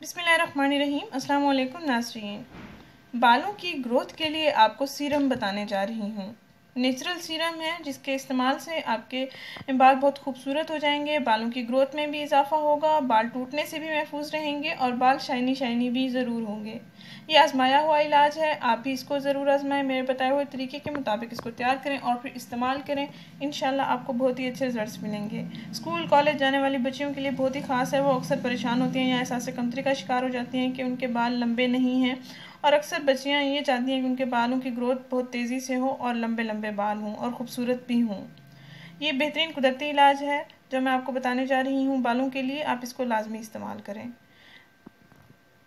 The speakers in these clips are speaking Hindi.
बिस्मिल्लाहिर्रहमानिर्रहीम। अस्सलाम वालेकुम नाज़रीन। बालों की ग्रोथ के लिए आपको सीरम बताने जा रही हूँ। नेचुरल सीरम है जिसके इस्तेमाल से आपके बाल बहुत खूबसूरत हो जाएंगे, बालों की ग्रोथ में भी इजाफा होगा, बाल टूटने से भी महफूज रहेंगे और बाल शाइनी शाइनी भी ज़रूर होंगे। ये आजमाया हुआ इलाज है, आप भी इसको ज़रूर आजमाएं। मेरे बताए हुए तरीके के मुताबिक इसको तैयार करें और फिर इस्तेमाल करें। इंशाल्लाह आपको बहुत ही अच्छे रिजल्ट्स मिलेंगे। स्कूल कॉलेज जाने वाली बच्चियों के लिए बहुत ही ख़ास है। वो अक्सर परेशान होती हैं या एहसास कमतरी का शिकार हो जाती हैं कि उनके बाल लंबे नहीं हैं, और अक्सर बच्चियां ये चाहती हैं कि उनके बालों की ग्रोथ बहुत तेज़ी से हो और लंबे लंबे बाल हों और ख़ूबसूरत भी हों। ये बेहतरीन कुदरती इलाज है जो मैं आपको बताने जा रही हूँ बालों के लिए। आप इसको लाजमी इस्तेमाल करें।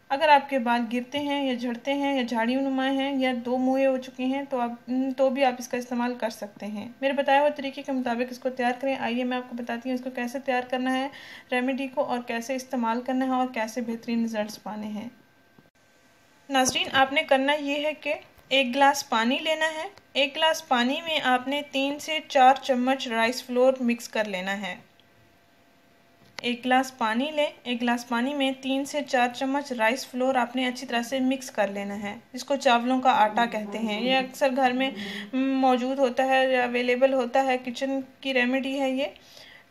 अगर आपके बाल गिरते हैं या झड़ते हैं या झाड़ियों नुमा हैं या दो मुँहे हो चुके हैं तो भी आप इसका इस्तेमाल कर सकते हैं। मेरे बताए हुए तरीके के मुताबिक इसको तैयार करें। आइए मैं आपको बताती हूँ इसको कैसे तैयार करना है, रेमेडी को, और कैसे इस्तेमाल करना है और कैसे बेहतरीन रिजल्ट्स पाने हैं। नाज़रीन, आपने करना ये है कि एक गिलास पानी लेना है। एक गिलास पानी में आपने 3 से 4 चम्मच राइस फ्लोर मिक्स कर लेना है। एक गिलास पानी लें, एक गिलास पानी में 3 से 4 चम्मच राइस फ्लोर आपने अच्छी तरह से मिक्स कर लेना है, जिसको चावलों का आटा कहते हैं। ये अक्सर घर में मौजूद होता है या अवेलेबल होता है, किचन की रेमेडी है ये।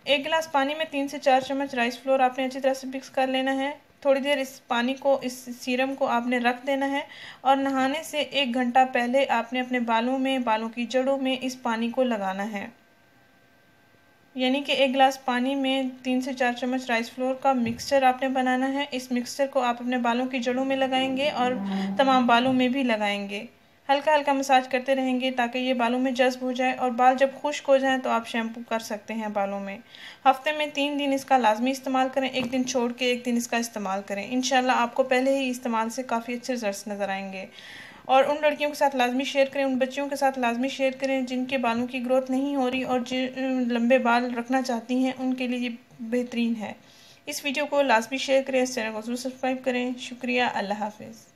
एक गिलास पानी में 3 से 4 चम्मच राइस फ्लोर आपने अच्छी तरह से मिक्स कर लेना है। थोड़ी देर इस पानी को, इस सीरम को आपने रख देना है और नहाने से 1 घंटा पहले आपने अपने बालों में, बालों की जड़ों में इस पानी को लगाना है। यानी कि एक गिलास पानी में 3 से 4 चम्मच राइस फ्लोर का मिक्सचर आपने बनाना है। इस मिक्सचर को आप अपने बालों की जड़ों में लगाएंगे और तमाम बालों में भी लगाएंगे। हल्का हल्का मसाज करते रहेंगे ताकि ये बालों में जज्ब हो जाए, और बाल जब खुश्क हो जाएं तो आप शैम्पू कर सकते हैं बालों में। हफ्ते में 3 दिन इसका लाजमी इस्तेमाल करें, एक दिन छोड़ के एक दिन इसका इस्तेमाल करें। इंशाल्लाह आपको पहले ही इस्तेमाल से काफ़ी अच्छे रिजल्ट्स नज़र आएंगे। और उन लड़कियों के साथ लाजमी शेयर करें, उन बच्चियों के साथ लाजमी शेयर करें जिनके बालों की ग्रोथ नहीं हो रही और जो लंबे बाल रखना चाहती हैं, उनके लिए ये बेहतरीन है। इस वीडियो को लाजमी शेयर करें, इस चैनल को ज़रूर सब्सक्राइब करें। शुक्रिया। अल्लाह हाफिज़।